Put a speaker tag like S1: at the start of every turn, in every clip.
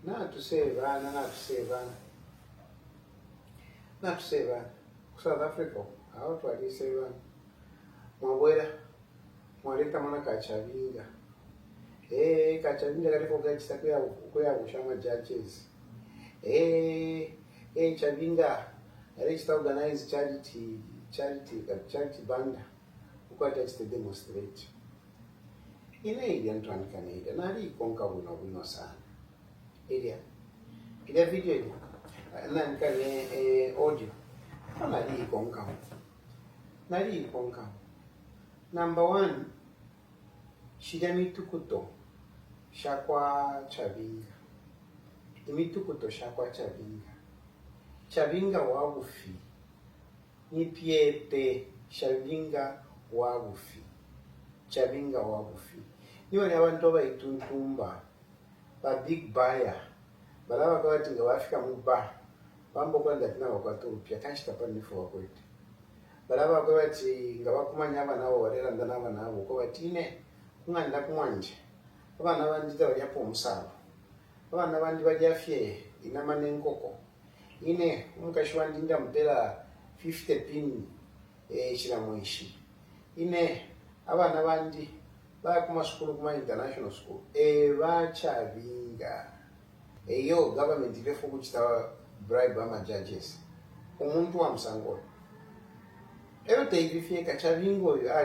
S1: natusevana South Africa aho twalisevana mwabwera mwaleta mwana Kachavinga Kachavinga kalipo gachisa kuyabusha judges Chavinga reached organize charity banda ukwati achite demonstrate ine ili antwani Canada nali ikonka buno sana ila video ili nankane audio nali ikonka number 1 shida mitukuto shakwa Chavinga imitukuto shakwa Chavinga wabufi nipiete Chavinga wabufi niwe abantu abayituntumba ba big buyer balaba kwati nga wafika muba bambo kwanda tina wakwatupya kashita panifo wakwete balaba kwati nga bakumanya abana abo barera ndana abana abo ko batine kunganda kumwanje abana bandita balyapo omusabo abana bandi balyafye inamane nkoko ine umukashwandi nda mpera 50 pin shiramwishi ine abana bandi bakuma school kuma international school Chavinga yo government ilefu kuchita bribe ama judges umuntu wa msangolo teibifyeka Chavinga oyo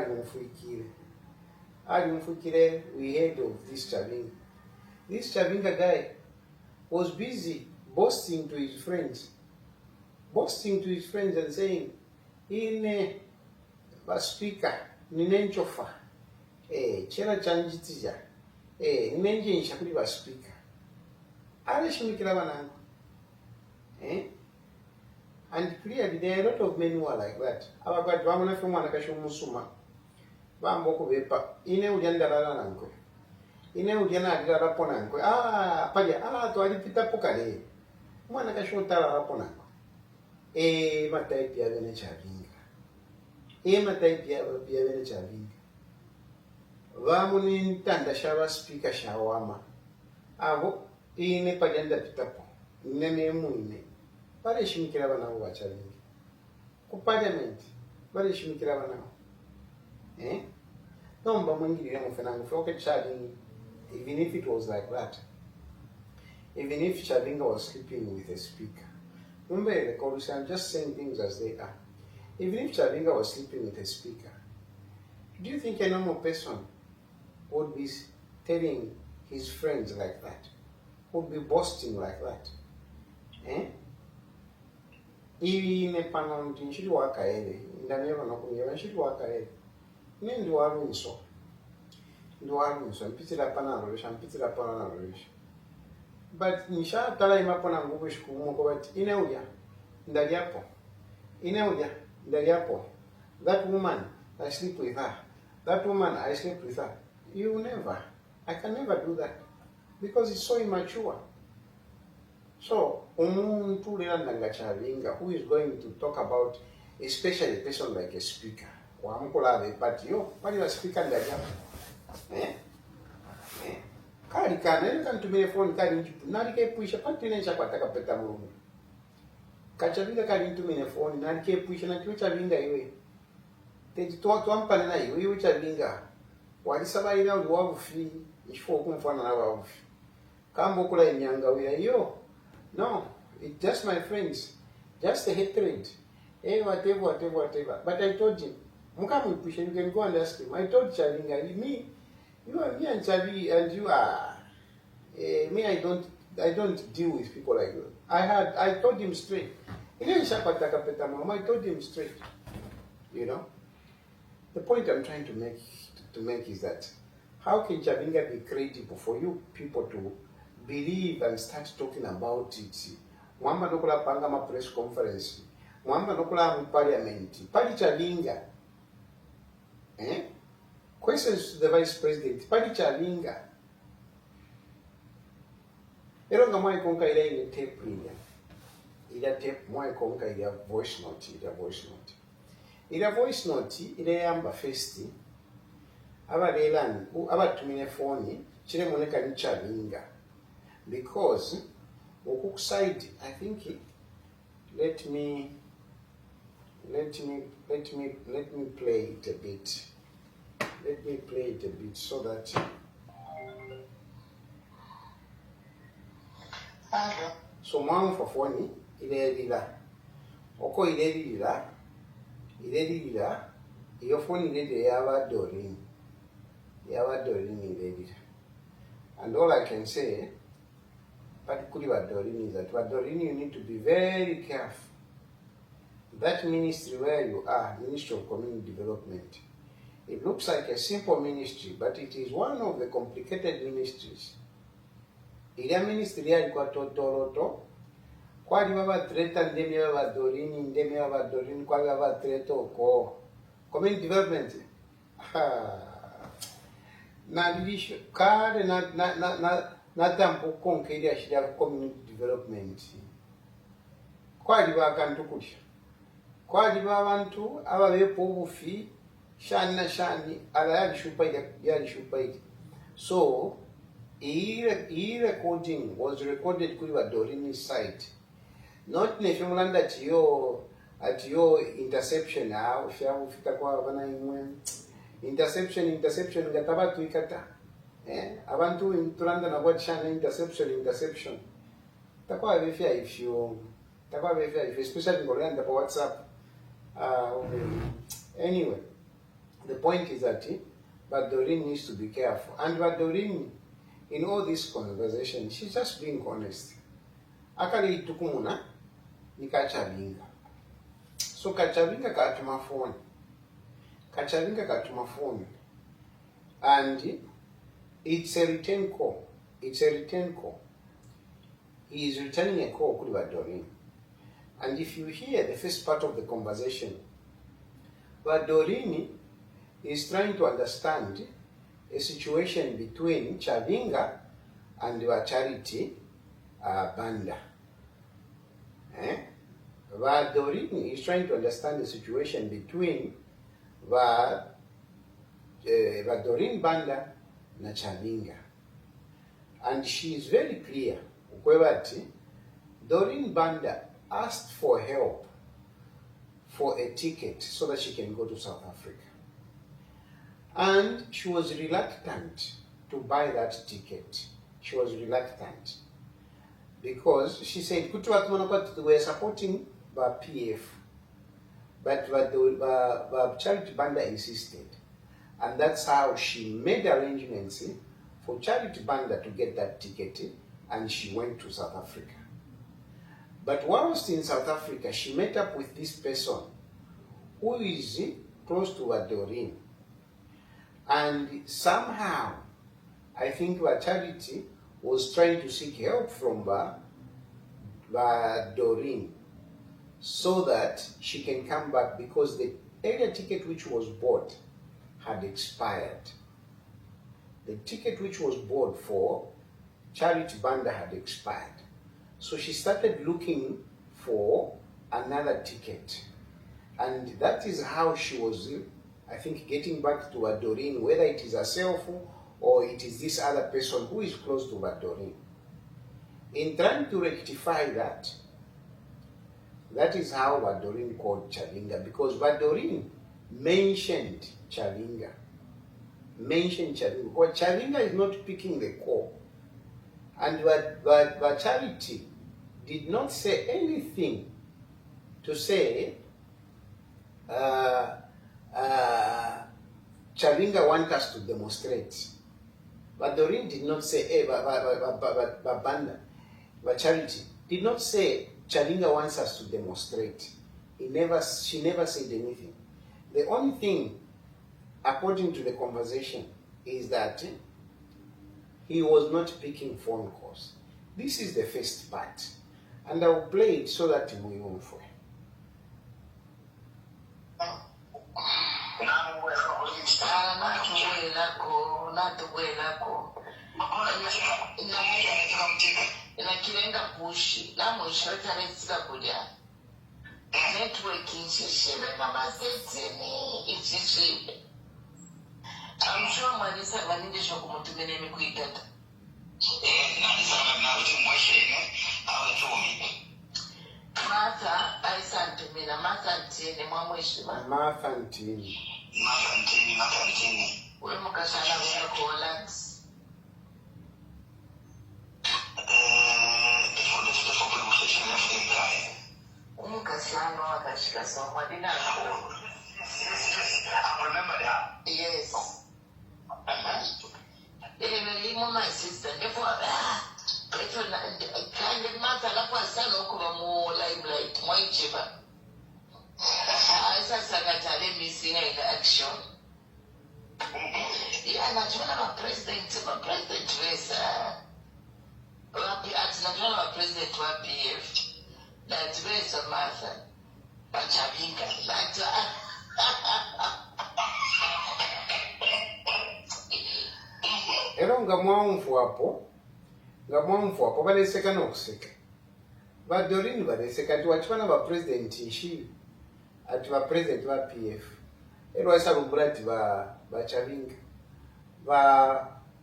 S1: ali mfukire we heard of this Chavinga guy was busy boasting to his friends and saying ine speaker ninenchofa chera chanjitija ninenjensha kuli speaker alishimikira banangu and clearly there are a lot of men who are like that abakwati bamuna fe mwana kashumusuma bambo kubepa ine ujandalala nankwe ine ujana adira rapo nankwe paja twalipita pokale mwana kashotala rapo nankwe mataipi ya bene Chavinga vamuni ntanda shava speaker shawama avo ine pajanda pitapo nememuine valishimikira vanavo va Chavinga ku parliament valishimikira vanavo nomba mwingirire mufenangu foke Chavinga even if it was like that, even if Chavinga was sleeping with a speaker, I'm just saying things as they are. Even if Chavinga was sleeping with a speaker, do you think a normal person would be telling his friends like that? Would be boasting like that? Ine pano nchiri wakaele, ndameva nakunyeva nchiri wakaele. Ine nduwarunso, mpitira pana naroresha. But nisha tala imapo na ngubu shikumu kwa bati, ine uja, ndaliapo. That woman, I sleep with her. That woman, I sleep with her. You never. I can never do that. Because it's so immature. So, umuntu lelanda Chavinga, who is going to talk about, especially a person like a speaker. But yo, what is a speaker ndaliapo? Kali kana kantumire phone kali nchipu nalike puisha patinesha kwataka peta mulungu Chavinga kali ntumire phone nalike puisha na chiwo Chavinga iwe teji twampana na iwe Chavinga walisabalira wabufi ishfo kumfana na wabufi kambo kula inyanga yo no, it's just my friends, just a hatred, whatever. But I told him mukamu puisha, you can go and ask him. I told Chavinga, me and Chavi and you are me. I don't deal with people like you. I told him straight. I told him straight. You know, the point I'm trying to make is that how can Chavinga be credible for you people to believe and start talking about it? Mwamba nokula panga ma press conference. Mwamba nokula mu parliament. Pali Chavinga. Questions to the vice president. Pali Chavinga. Eronga mwa ikonka ile ile tape ile. Ile tape mwa ikonka ile voice note. Ile voice note ile yamba festi. Aba tumine phone chile moneka ni Chavinga. Because Okuk side, I think let me play it a bit. Let me play it a bit so that so mwana for phone ilelila oko ilelila iyo phone ilelila yaba doring ilelila. And all I can say, particularly about Dorini, is that with Dorini you need to be very careful. That ministry where you are, Ministry of Community Development, it looks like a simple ministry, but it is one of the complicated ministries. Ila ministry yalikuwa totoroto, kwali baba treta ndemi baba Dorini, kwali baba treta ko community development. Na dilisho kare na tampo konke ya shida community development. Kwali bakantukusha. Kwali babantu ababepo obufi shani ala yalishupaida. So recording was recorded kuri wa Dorini site. Not nefumulanda at your interception how fika kwa bana imwe interception gataba tuikata abantu inturanda na watchana interception takwa befia if especially ngolanda kwa WhatsApp anyway the point is that Badorin needs to be careful, and Badorin in all this conversation she's just being honest. Akali tukumuna ni Kachavinga, so Kachavinga katuma phone and it's a return call. He is returning a call to Badorin. And if you hear the first part of the conversation, Badorini is trying to understand a situation between Chavinga and Charity Banda. Badorini is trying to understand the situation between Dorin Banda na Chavinga. And she is very clear. Dorin Banda asked for help for a ticket so that she can go to South Africa. And she was reluctant to buy that ticket. She was reluctant because she said, we were supporting the PF, but Charity Banda insisted. And that's how she made arrangements for Charity Banda to get that ticket, and she went to South Africa. But whilst in South Africa, she met up with this person who is close to Dorin. And somehow, I think Charity was trying to seek help from Dorin so that she can come back, because the earlier ticket which was bought had expired. The ticket which was bought for Charity Banda had expired. So she started looking for another ticket. And that is how she was, I think, getting back to Dorin, whether it is herself or it is this other person who is close to Dorin. In trying to rectify that, that is how Dorin called Chavinga, because Dorin mentioned Chavinga. But Chavinga is not picking the call. And but Charity did not say anything to say Chavinga wants us to demonstrate. But Dorin did not say, Banda, but Charity did not say Chavinga wants us to demonstrate. She never said anything. The only thing, according to the conversation, is that he was not picking phone calls. This is the first part. And I will play it so that we will for it.
S2: I'm sure Marisa Vaninde Shokumotumene Kuitata. mweshima.
S1: Martha Ntini.
S2: We mukashala wena Holland. Umukashala wakashika somwa dinako.
S3: I remember that.
S2: Yes. My sister, therefore, kind of matter like was son of limelight, my chiva. I said, missing in action. Yeah, national president, my president was national president was PF. That's where some Martha, but Chabinka, that.
S1: Era nga mwamvu hapo baleseka n'okuseka badorini baleseka ati wakifana bapresidenti nshi ati bapresidenti ba PF era wasalubula ati bachabinga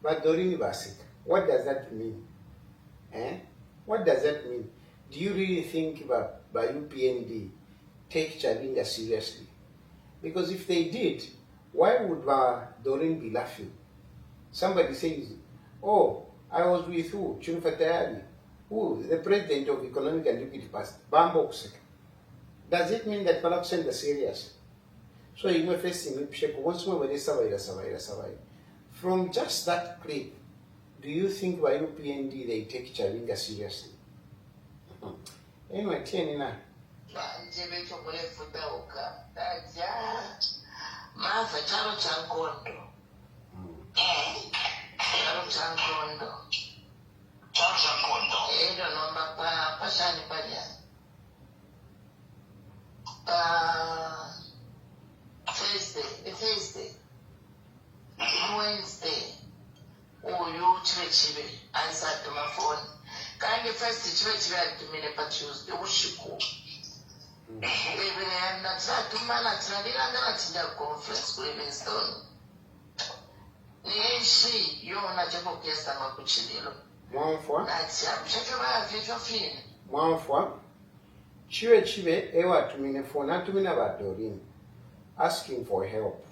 S1: badorini baseka. What does that mean? What does that mean? Do you really think by UPND take Chabinga seriously? Because if they did, why would Dorin be laughing? Somebody says, oh, I was with who? Chilufya Tayali. Who? The president of Economic and Liquidity Past. Bamboksek. Does it mean that Palaksen is serious? So you may face him once more when they survive. From just that clip, do you think by UPND they take Chabinga seriously? Anyway, 10
S2: Thursday, Wednesday, you chive, answer to my phone. Kind of first chive to me never Tuesday, Ushiku. And that's not 2 minutes, and the conference, Livingstone. She, you are not a book, yes, I'm a cuchillo. That's
S1: one for Chive ewa to me for not to me about Dorin, asking for help.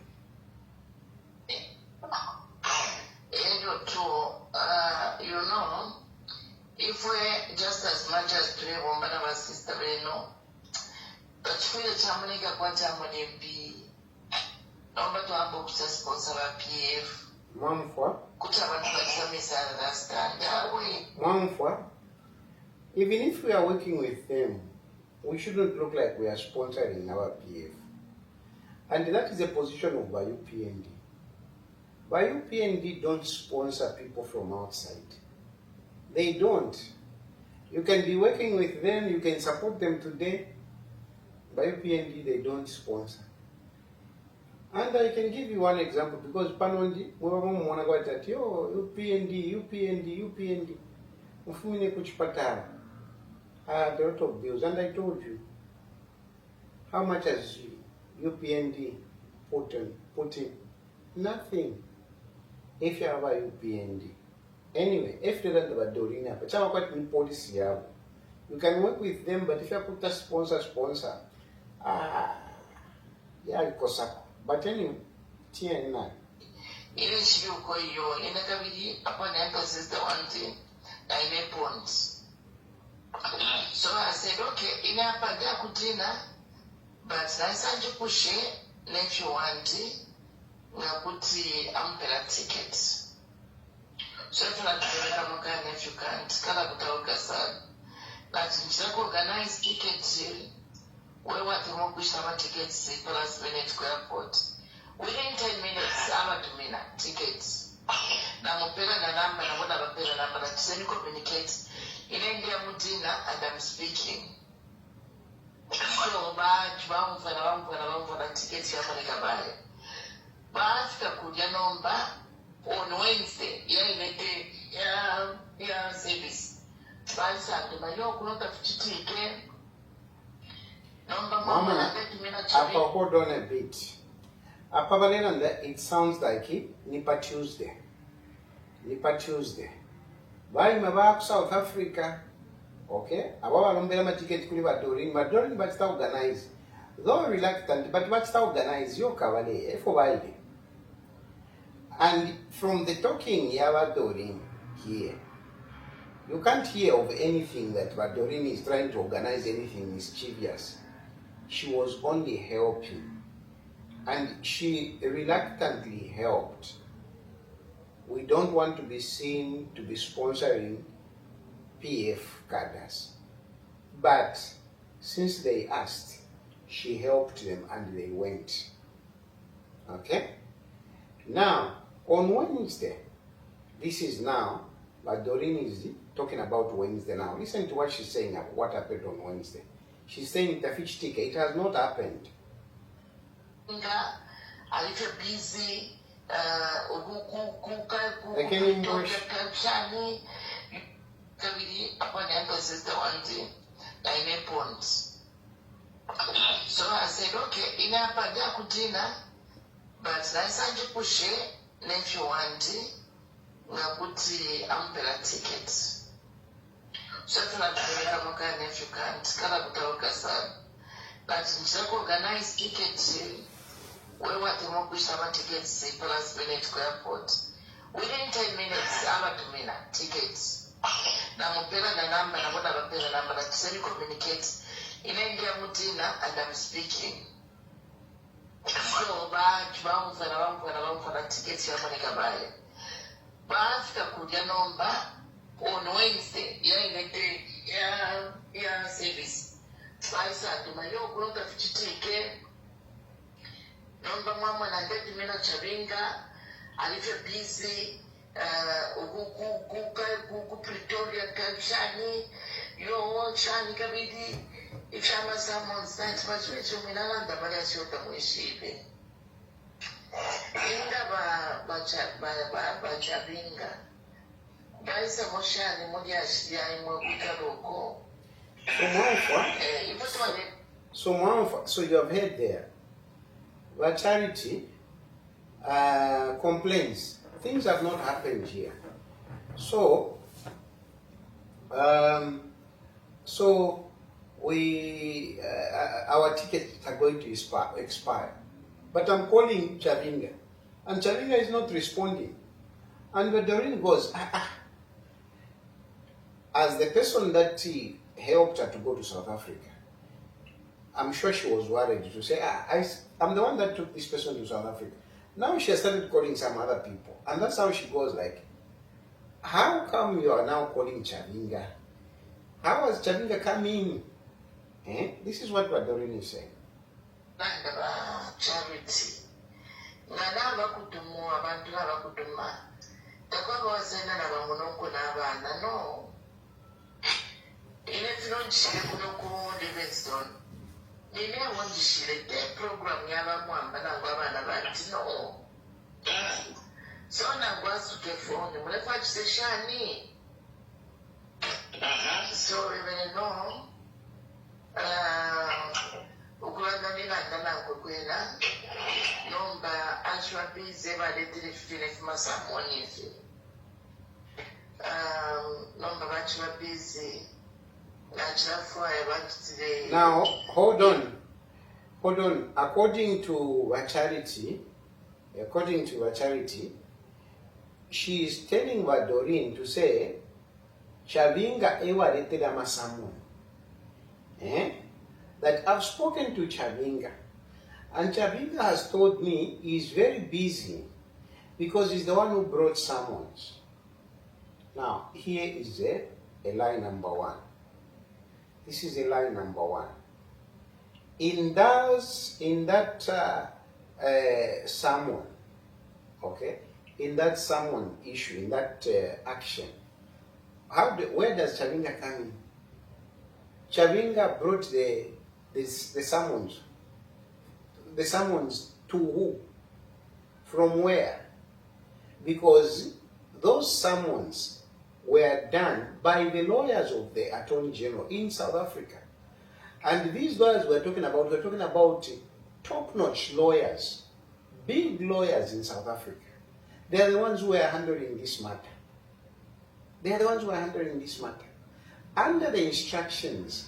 S2: You know, if we just as much as to one of our sister, we know, but for the Tamanika Quantamony be number to our books as sponsor PF.
S1: One for even if we are working with them, we shouldn't look like we are sponsoring our PF. And that is the position of BayuPND. BayuPND don't sponsor people from outside. They don't. You can be working with them, you can support them today. BayuPND, they don't sponsor. And I can give you one example because Panondi, UPND, Ufumine Kuchipatara. I had a lot of bills, and I told you how much has UPND put in? Nothing. If you have a UPND. Anyway, if you don't have a Dorina, but how about policy? You can work with them, but if you put a sponsor, yeah, because. But anyway, TN9.
S2: Even if you go in a cavity upon emphasis the one thing, I made points. So I said, okay, in a Pagakutina, but nice to push it, let you want it, we are putting umbrella tickets. So if you want to if you can't, Kalabutaukasan, but you organize tickets. We want to more push our tickets plus minutes to airport. Within 10 minutes, I'm to mina tickets. Now, I'm paying a number, and what I'm paying a number, and send communicate in India Mutina, and I'm speaking. So, bad, one for the tickets, you're going to buy. But after Kudia number on Wednesday, yeah, service. But Saturday, my yoke not have to take
S1: Mama, hold on a bit. It sounds like Nipa Tuesday. Why am I back South Africa? Okay? About a ticket to Dorin, but Dorin but organize. though reluctant, but what's to organize your cavalier for while. And from the talking Dorin here, you can't hear of anything that Dorin is trying to organize anything mischievous. She was only helping, and she reluctantly helped. We don't want to be seen to be sponsoring PF cadres, but since they asked, she helped them and they went. Okay? Now, on Wednesday, this is now, but Doreen is talking about Wednesday now. Listen to what she's saying about what happened on Wednesday. She's saying the fish ticket, it has not happened.
S2: A little busy, so I said, okay, in a Padakutina, but Nasanji Pushe, if you want it, Nakuti umbrella tickets. So if you can't, Kalabuka, but Msako organize tickets, we want to more push some tickets, plus minutes to airport. Within 10 minutes, I'm to mina tickets. Now, Mupela the number, and what I've been a number that send communicate in India Mutina, and I'm speaking. So, bound for the tickets, you're going to buy. But after Kudia number, on Wednesday, service. Twice to my young growth of ticket. Number 1 and 30 minutes Chavinga, a little busy, Pretoria, Shani, your Shani Kabidi, if I'm a someone's that much which you mean, and the Mariasota Mushi. Inga Bachavinga. Baisa Moshani, Modiash, Yaimo, Vicaroko.
S1: So you have heard there. But Charity complains things have not happened here. So we our tickets are going to expire. But I'm calling Chavinga, and Chavinga is not responding. And the Doreen goes, as the person that helped her to go to South Africa, I'm sure she was worried to say, I'm the one that took this person to South Africa. Now she has started calling some other people. And that's how she goes like, how come you are now calling Chavinga? How has Chavinga come in? This is what Badorin is saying.
S2: Charity. Nana bakutumu abantu abakutuma. Takwaba wasena na bamunoko n'abaana no. Ile tunonjishire kuno ku Livingstone. Nine wonjishire the program y'abamwamba nangwa abaana banti no. So nangwa asuke phone mulefa kiseshani. So even no. Ukulaganira ndanango kwena. Nomba ashwabize baletire 15 masamonizi. Nomba bachwabize.
S1: Now, hold on. According to a charity, she is telling Vadorin to say, Chavinga ewa letera masamon. That I've spoken to Chavinga, and Chavinga has told me he's very busy because he's the one who brought summons. Now, here is a lie number 1. This is a lie number 1. In that summon, okay, in that summon issue, in that action, where does Chavinga come in? Chavinga brought the summons. The summons to who? From where? Because those summons were done by the lawyers of the Attorney General in South Africa. And these lawyers we're talking about top-notch lawyers, big lawyers in South Africa. They are the ones who are handling this matter. Under the instructions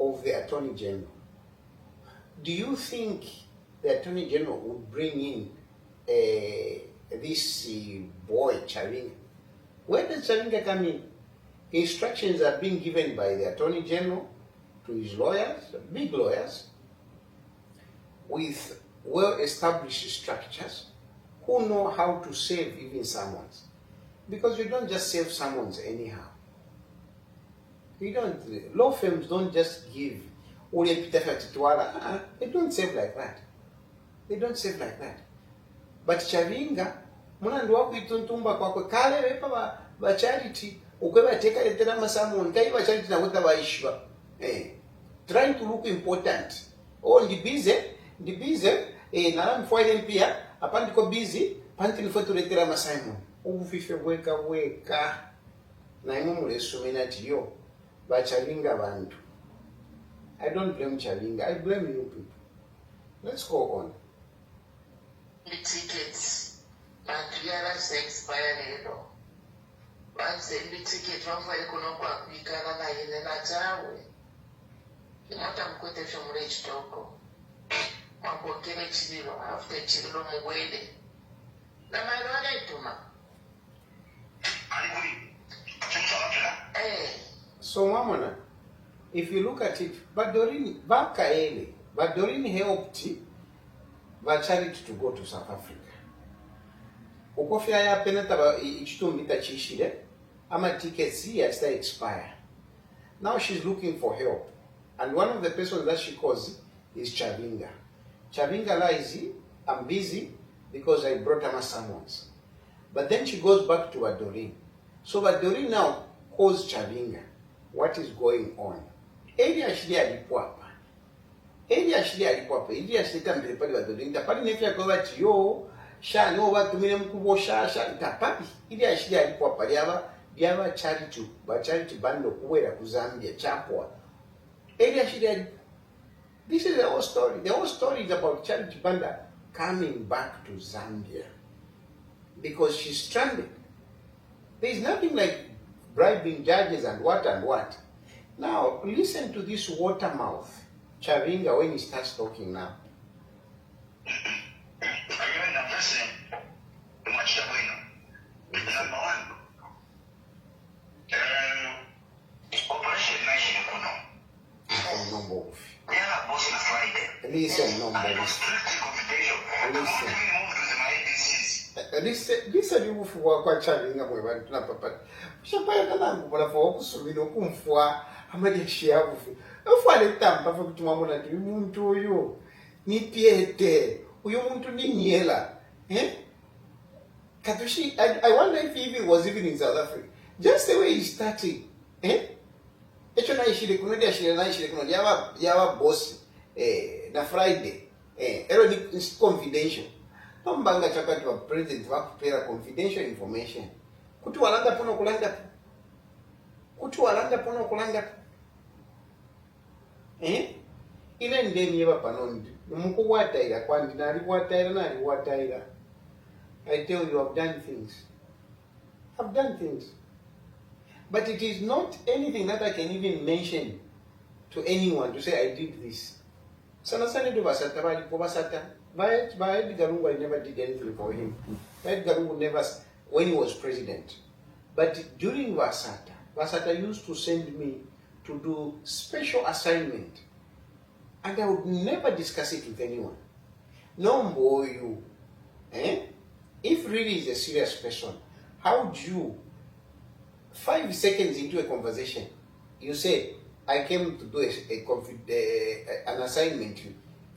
S1: of the Attorney General. do you think the Attorney General would bring in this boy, Chavinga? Where does Chavinga come in? Instructions are being given by the Attorney General to his lawyers, big lawyers, with well-established structures who know how to save even someone's. Because you don't just save someone's anyhow. You don't, law firms don't just give, they don't save like that. They don't save like that. But Chavinga, munandu wakuituntumba kwakwe kale vepa ba charity ukwebateka letera masamoni kai ba charity na kuta baishwa trying to look important. Oh, ndi busy na mfoile mpia apandiko busy panti nifoto letera masamoni ufife weka na imumu lesumena tiyo ba Chavinga bantu. I don't blame Chavinga, I blame you people. Let's go on.
S2: The tickets, and clearance expired. Once the ticket from Falcono, we can in the Natawe. You want to put it from Rich Toko. One will get it zero after children waiting. Now, my brother, Tuma.
S1: So, Mamona, if you look at it, Badorin helped the charity to go to South Africa. Ukofia ya penata ichitumita chishire, ama tickets here stay expire. Now she's looking for help. And one of the persons that she calls is Chavinga. Chavinga lies, I'm busy because I brought her summons. But then she goes back to Badorin. So Badorin now calls Chavinga. What is going on? Area shidi alipwapa. Area shidi alipwapa. Area shidi tambele pali Badorin. Tapali nefya kwa wati yo, sha no watu mine mkubo sha tapali. Area shidi alipwapa. Liaba charity, ba charity bando kuwera kuzambia chapwa. Area shidi alipwapa. This is the whole story. The whole story is about Charity Banda coming back to Zambia because she's stranded. There is nothing like bribing judges and what and what. Now, listen to this water mouth, Chavinga, when he starts talking now. Listen, no, listen, you for quite Chavinga, we went to Papa. Shapaya Kalangu, but for Okusumino Kumfua, Amadi Shia, a funny tampa for Tumamona to you, to you. Nipiete, you want to Niela, eh? Katushi, I wonder if he was even in South Africa. Just the way he's starting, eh? Actually, she couldn't Yava boss. Na Friday, it's confidential. Nombanga chakati wa president wa kupera confidential information. Kutu walanda pono kulanga. Ile ndeni yeba panondi. Numuku wataira kwandi nari wataira. I tell you, I've done things. I've done things. But it is not anything that I can even mention to anyone to say I did this. Sanasani do Vasata, Vasata. Edgar Lungu, I never did anything for him. Edgar Lungu never, when he was president. But during Vasata used to send me to do special assignment. And I would never discuss it with anyone. No more you. If really is a serious person, how do you, 5 seconds into a conversation, you say, I came to do an assignment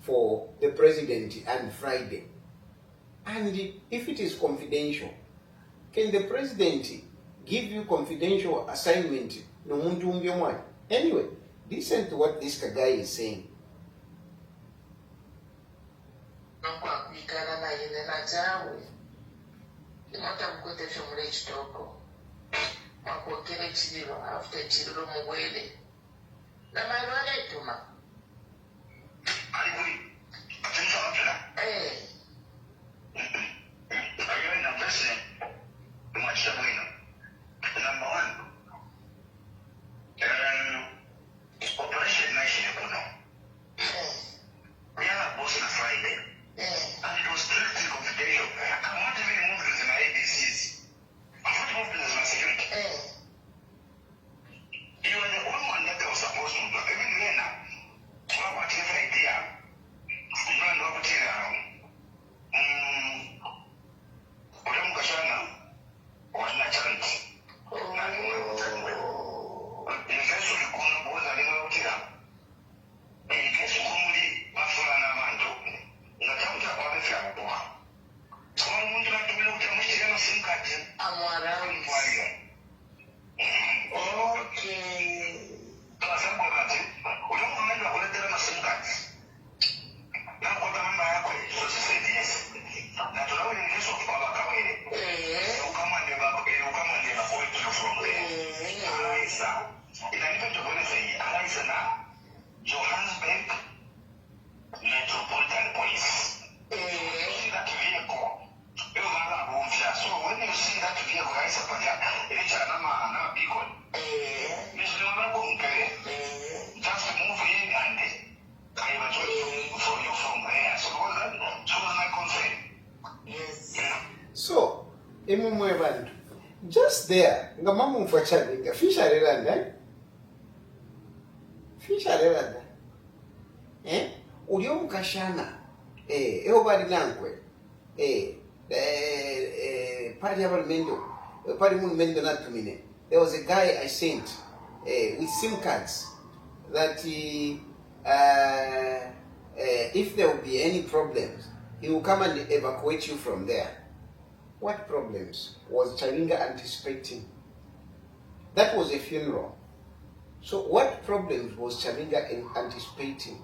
S1: for the president on Friday. And if it is confidential, can the president give you confidential assignment? Anyway, listen to what this guy is saying.
S2: Na my brother Tuma.
S3: Alaisa. If anything to say, Alaisa na Johannesburg Metropolitan Police. You see that vehicle. So when you see that vehicle, I say, it's a beacon. Just move in and I will tell you for you from there. So that was my concern.
S2: Yes.
S1: So, just there, ngamamu mfachabika, fish arelanda. Fish arelanda. Ulio mkashana. Everybody nankwe. Parliament not to me. There was a guy I sent with SIM cards that if there will be any problems, he will come and evacuate you from there. What problems was Chalinga anticipating? That was a funeral. So what problems was Chalinga anticipating?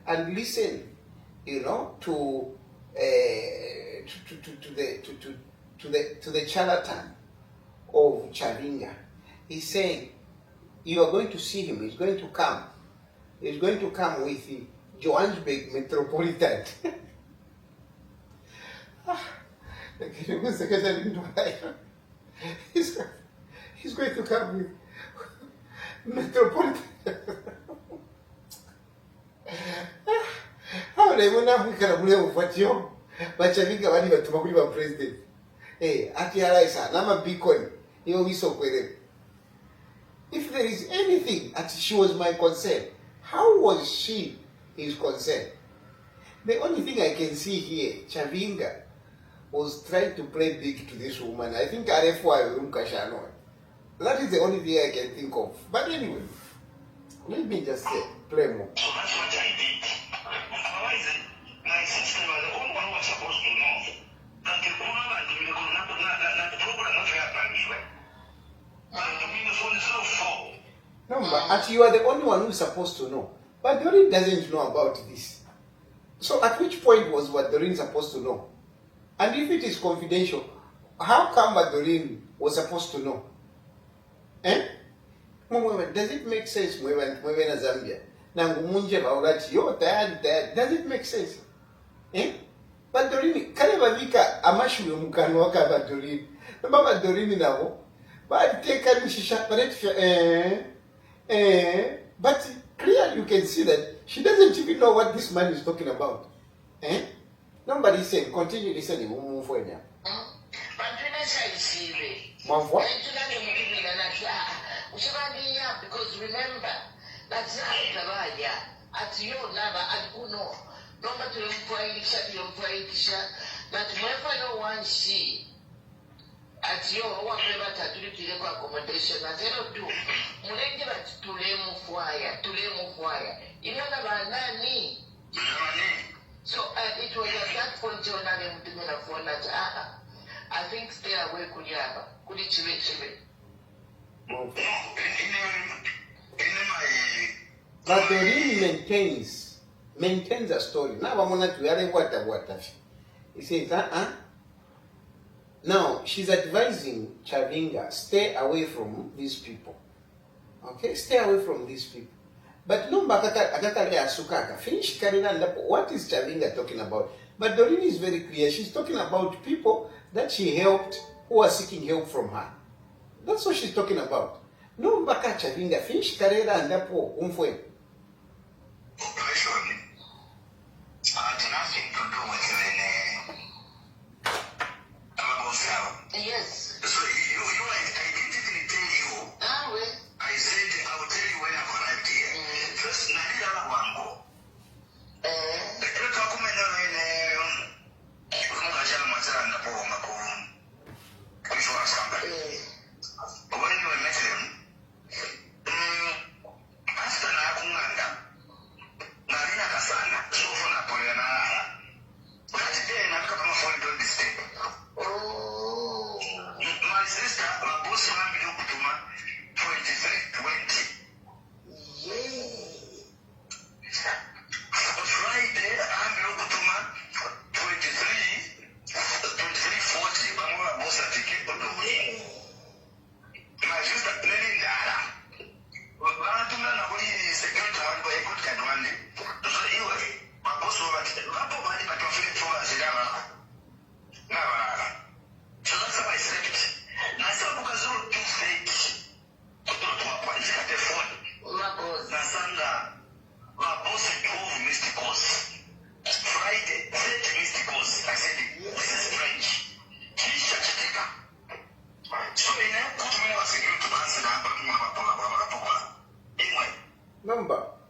S1: And listen, to the charlatan of Chalinga. He's saying, you are going to see him. He's going to come. He's going to come with the Johannesburg Metropolitan. He's going to come with Metropolitan. How they will not be what you but Chalinga wali batuma president. Ati Alaisa, nama Bitcoin. You will be so quick. If there is anything, she was my concern. How was she his concern? The only thing I can see here, Chalinga was trying to play big to this woman. I think RFY Rumkashano. That is the only thing I can think of. But anyway, let me just say, play more.
S3: So that's what I did. Otherwise, my sister was the only one who was supposed to know that the woman and the program of her family.
S1: No, but you are the only one who is supposed to know. But Doreen doesn't know about this. So at which point was what Doreen supposed to know? And if it is confidential, how come what Doreen was supposed to know? Does it make sense when in Zambia? Does it make sense? But Doreen, Kalevavika, Amashu Mukano Waka Doreen. Remember Doreen now? But take but clearly you can see that she doesn't even know what this man is talking about. Nobody saying, continue listening.
S2: Because remember, that's at your number at Uno. Number to employ that whoever one she at your whatever to accommodation as I do. Mulenge but to lemu fire. You know about nani. So it was at that point when I am doing a phone that I think stay away could chive.
S1: But the really maintains a story. Now I'm going to what. He says, now she's advising Chalinga, stay away from these people. Okay, stay away from these people. But no, finish what is Chalinga talking about? But Doreen is very clear. She's talking about people that she helped who are seeking help from her. That's what she's talking about. No, Baka Chalinga, finish Karera and Dapo, Umfwe.
S3: Operation had nothing to do with
S2: yes.
S3: So I didn't even tell you. I said I will tell you when I've arrived here. First, Nadira Wango. When you met him, after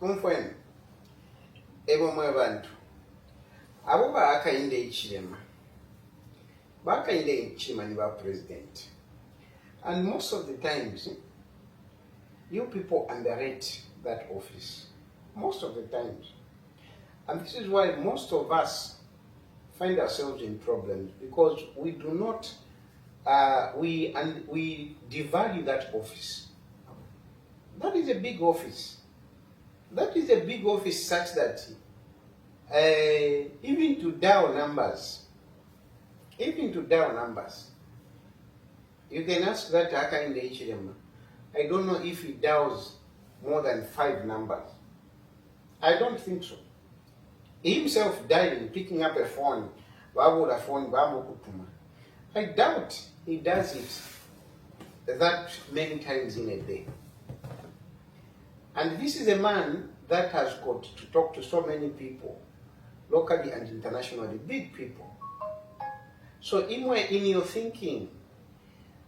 S1: umfweni ebomwe abantu abo baakainde ichilema ni ba president, and most of the times you people underrate that office most of the times, and this is why most of us find ourselves in problems, because we do not we devalue that office. That is a big office. That is a big office such that even to dial numbers, you can ask that hacker in the HLM. I don't know if he dials more than 5 numbers. I don't think so. He himself dialing, picking up a phone, I doubt he does it that many times in a day. And this is a man that has got to talk to so many people, locally and internationally, big people. So in your thinking,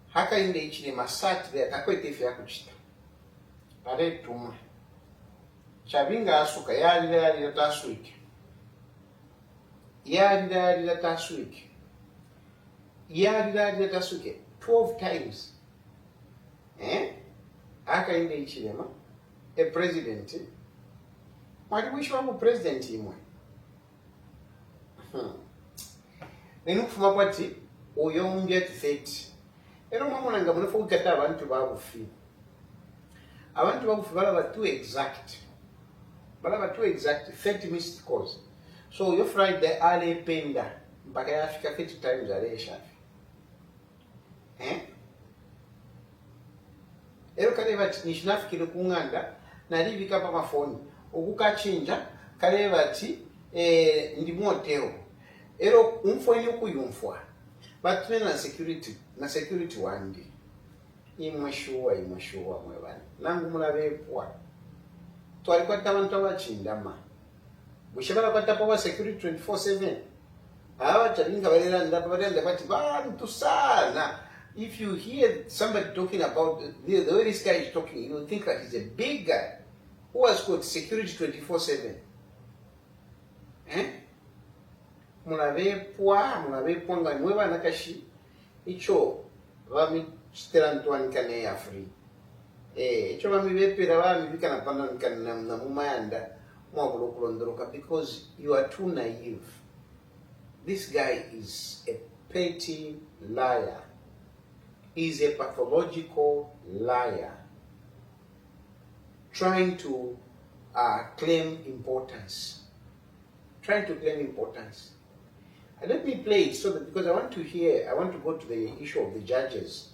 S1: haka in the ichini masat there takwete fya kuchita. Are tuma. Chavinga asuka yali taswiki. Yali taswiki. 12 times. Haka in the ichini ma. A president. Why wish you president imwe? Nenufuma kwati oyongya tifeti. Ero mamona nga munafu kukata abantu babufi. Abantu babufi balaba too exact. 30 missed calls. So you fried the early penda mpaka yafika 30 times alesha. Ero kale bati nishinafikire kunganda nalibika pa mafoni okukachinja kale bati ndi moteo. Ero umfweni kuyumfwa. But when na security wandi. Imweshuwa mwebani. Nangu mulabepwa. Twalikwata abantu abachindama. Bushebala kwata power security 24/7. Awa chalinga balera ndapabadenda kwati bantu sana. If you hear somebody talking about the way this guy is talking, you will think that he's a big guy who has got security 24/7. Munabepwa nga mweba nakashi icho vami chiterantuanika ne afri. Icho vami bepera vami bikana panda nikana na mumayanda mwabulo kulondoroka, because you are too naive. This guy is a petty liar. He's a pathological liar, trying to claim importance. And let me play it so that, because I want to go to the issue of the judges.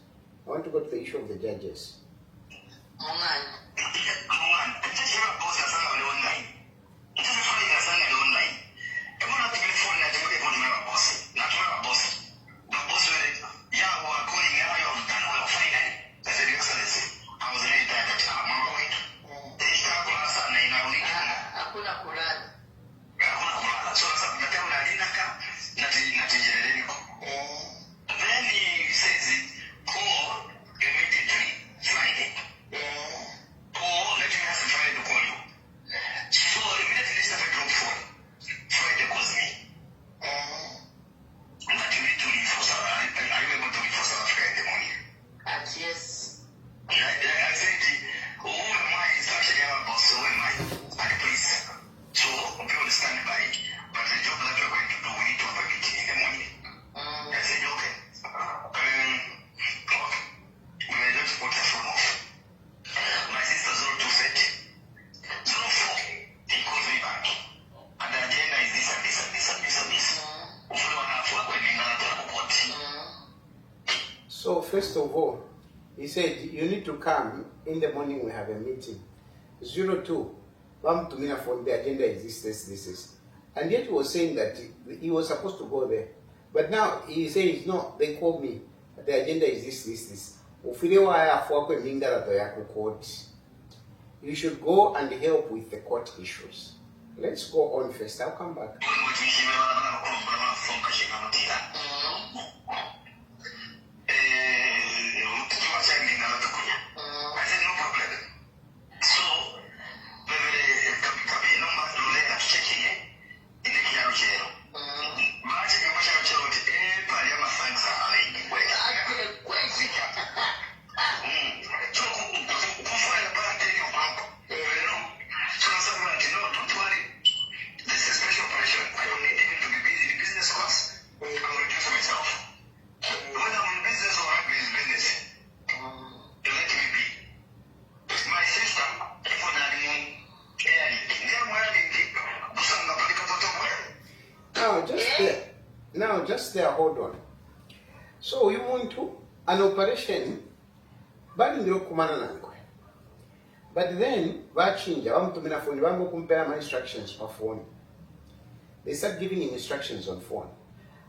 S1: So first of all, he said, you need to come in the morning, we have a meeting. 02, come to me for the agenda is this. And yet he was saying that he was supposed to go there. But now he says, no, they called me, the agenda is this. You should go and help with the court issues. Let's go on first, I'll come back.
S3: I said, no problem. So,
S1: Now, just there, hold on. So, you want to an operation, but then, compare my instructions per phone. They start giving him instructions on phone.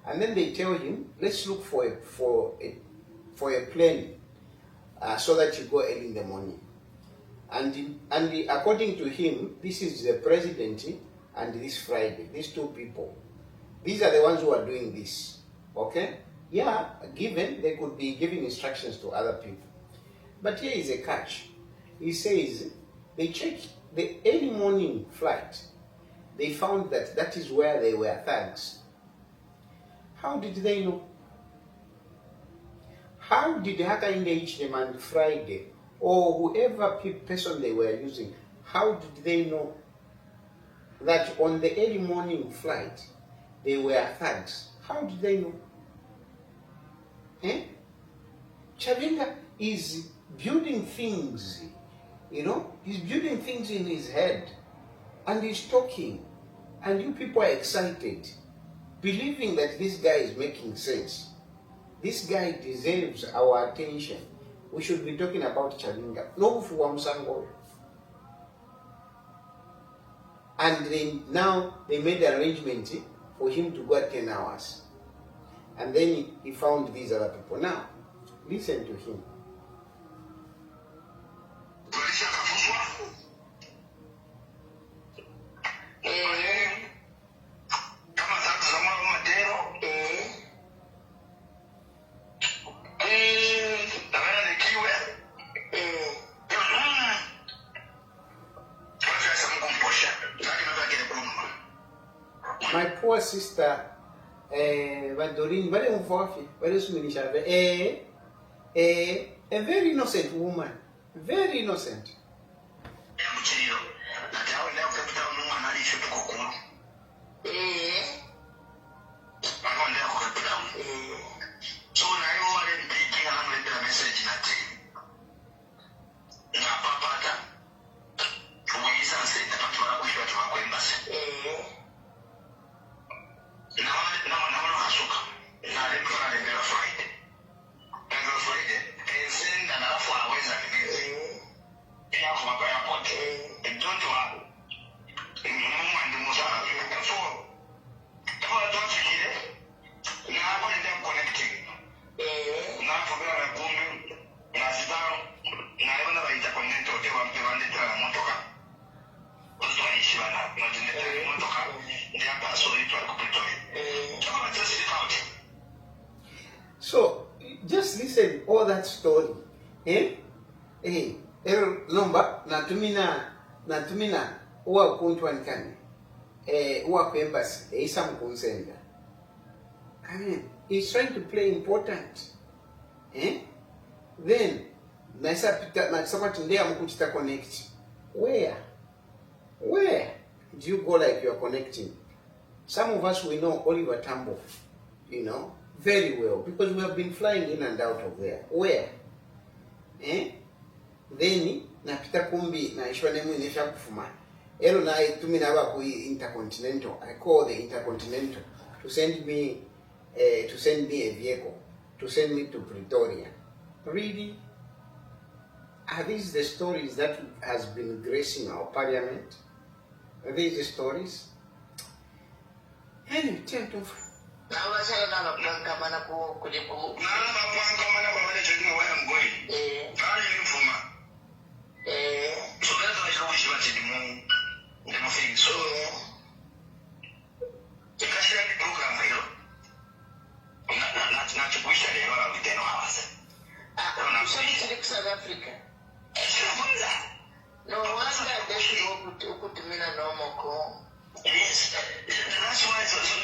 S1: And then they tell him, let's look for a plane so that you go early in the morning. And according to him, this is the president and this Friday, these two people. These are the ones who are doing this. Okay? Yeah, given, they could be giving instructions to other people. But here is a catch. He says, they checked the early morning flight. They found that that is where they were thugs. How did they know? How did Hakainde reach them on Friday, or whoever person they were using, how did they know that on the early morning flight they were thugs? How did they know? Chavinga is building things, he's building things in his head, and he's talking, and you people are excited, believing that this guy is making sense. This guy deserves our attention. We should be talking about Chavinga. No Fuwamsango. And then now they made the arrangement for him to go at 10 hours. And then he found these other people. Now, listen to him. My poor sister, Vadorin, a very innocent woman, very innocent. So, just listen all that story. Nomba, natumina, uwa kuntwanikani, uwa kuembasi, isamu kunsenda. I mean, he's trying to play important. Then, naisa connect. Where do you go like you are connecting? Some of us, we know Oliver Tambo, very well, because we have been flying in and out of there. Where? Then, napita kumbi na ishwanemu inesha kufuma. Elo na itumina haba kui Intercontinental. I call the Intercontinental to send me a vehicle, to send me to Pretoria. Really? Are these the stories that has been gracing our parliament? Are these the stories? Anyway, turn to
S2: South Africa. No wonder they should put me in a normal call. Yes, that's why it's also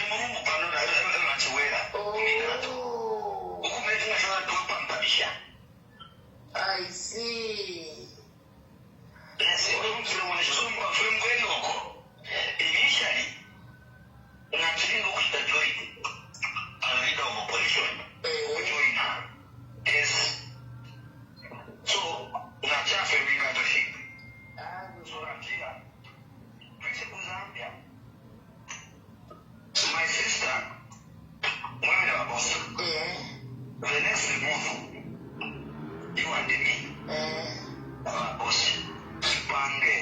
S2: I see. Yes, initially, my sister
S3: ababosi tupange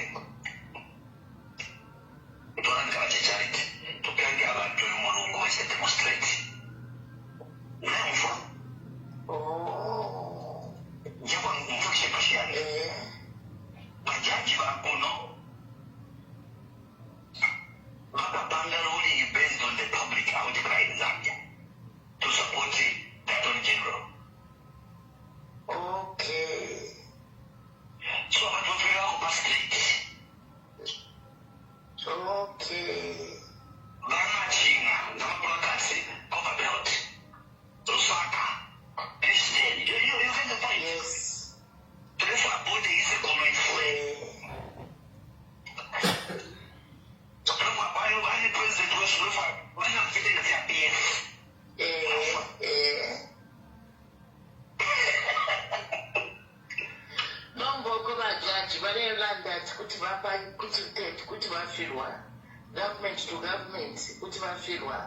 S3: tuandika charity tupange abantu mulungu wese demonstrate nemfa njengwa mfukishe pashiani bajaji bakuno bakapanga ruling based on the public outcry in Zambia to support the Attorney General.
S2: Okay.
S3: So I don't feel like basket.
S2: Okay.
S3: Ghana, China, Namapakasi, Overbelt, Osaka, Israel. You get the point?
S2: Yes.
S3: Therefore, body is a common way. Why the president was referred? Why not getting the PF?
S2: Nomboko bajaji balelanda kuti bafirwa government to government kuti bafirwa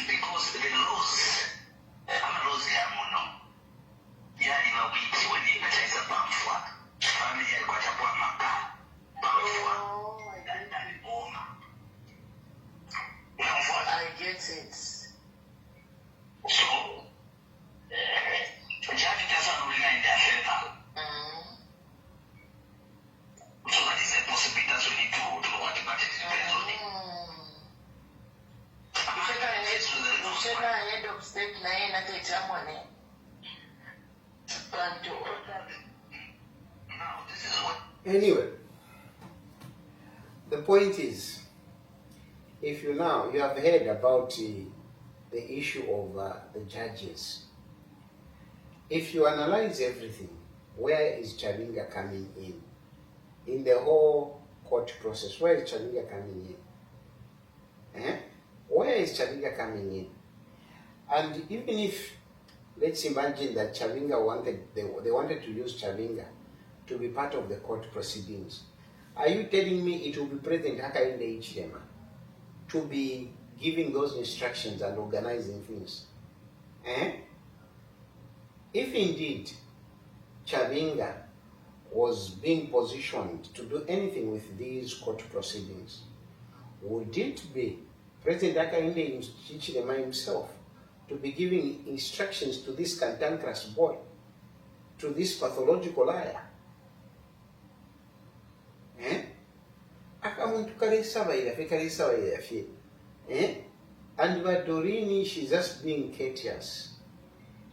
S3: because the laws, I'm laws here, no. Yeah, you know, when you get a pamphlet, family, you got a pamphlet.
S2: I get it.
S3: So, Jackie doesn't really in their favor. So that is a possibility that we need to what about it depends on it.
S2: Kusheka head of state na yeye natechamwane.
S3: Now, this is what
S1: Anyway, the point is, if you have heard about the issue of the judges. If you analyze everything, where is Chavinga coming in? In the whole court process, where is Chavinga coming in? Where is Chavinga coming in? And even if, let's imagine that Chavinga they wanted to use Chavinga to be part of the court proceedings, are you telling me it will be President Hakainde Hichilema to be giving those instructions and organizing things? If indeed Chavinga was being positioned to do anything with these court proceedings, would it be President Hakainde Hichilema himself to be giving instructions to this cantankerous boy, to this pathological liar? Akamuntu kale yafe. And Dorini, she's just being courteous,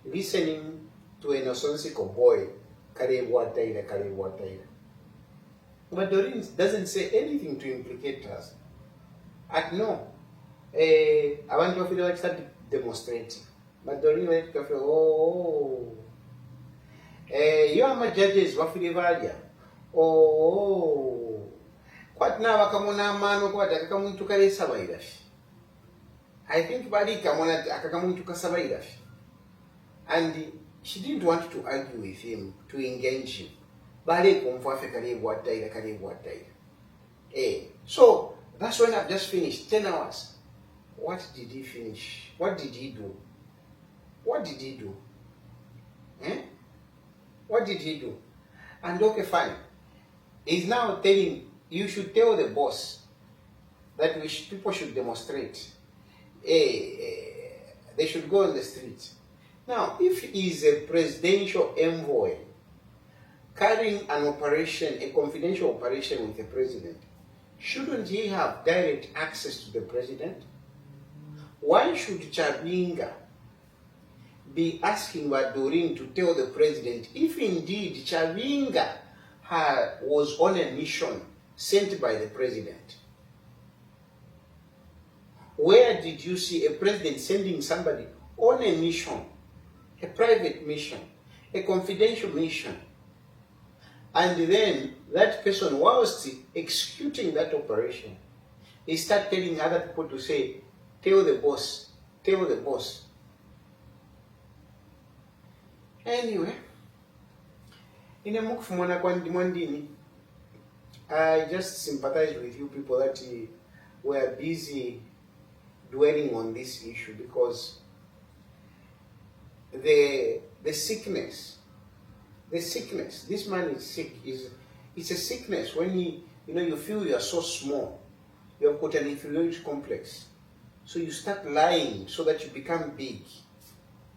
S1: listening to a nonsensical boy, kale wataira. But Dorini doesn't say anything to implicate us. No. I want to feel like start demonstrating. But Dorini went to feel, you are my judges, wafilivalia. What now? Wakamuna mano kwa akamuntu kale sabairafi. I think bali kamona akamuntu kasabairafi. And she didn't want to argue with him, to engage him. Bali kumfafe kale wataira. So that's when I've just finished 10 hours. What did he finish? What did he do? What did he do? What did he do? And okay, fine. He's now telling, you should tell the boss that people should demonstrate. They should go on the street. Now, if he's a presidential envoy carrying an operation, a confidential operation with the president, shouldn't he have direct access to the president? Why should Chavinga be asking Badorin to tell the president if indeed Chavinga was on a mission sent by the president? Where did you see a president sending somebody on a mission, a private mission, a confidential mission, and then that person, whilst executing that operation, he started telling other people to say, tell the boss, tell the boss. Anyway, Ine mukufumana kwa ndimwandini. I just sympathize with you people that were busy dwelling on this issue, because the sickness, this man is sick, it's a sickness when you feel you are so small, you have got an inferiority complex. So you start lying so that you become big.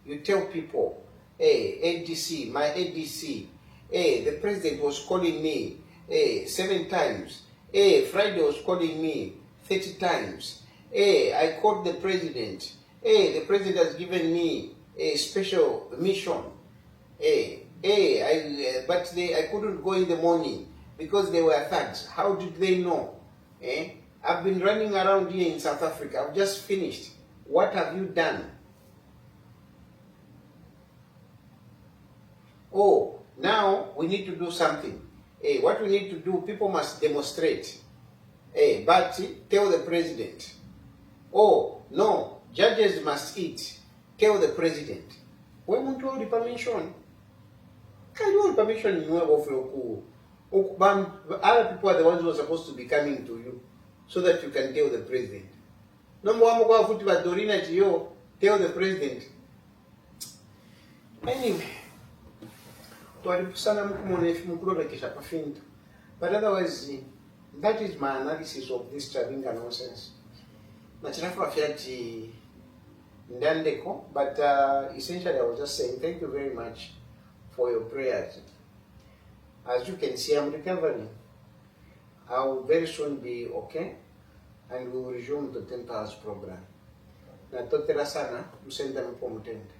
S1: You tell people, hey, ADC, my ADC, hey, the president was calling me 7 times, hey, Friday was calling me 30 times, hey, I called the president, hey, the president has given me a special mission, but I couldn't go in the morning because they were thugs. How did they know? I've been running around here in South Africa. I've just finished. What have you done? Oh, now we need to do something. What we need to do, people must demonstrate. But tell the president. Oh, no, judges must eat. Tell the president. When you hold the permission, can you hold permission in your other people are the ones who are supposed to be coming to you so that you can tell the president. No more Dorina Gio, tell the president. Anyway, but otherwise, that is my analysis of this Chabinga nonsense. But essentially I was just saying thank you very much for your prayers. As you can see, I'm recovering. I will very soon be okay, and we will resume the 10 hours program. Na totera sana, msenda mpo mtende.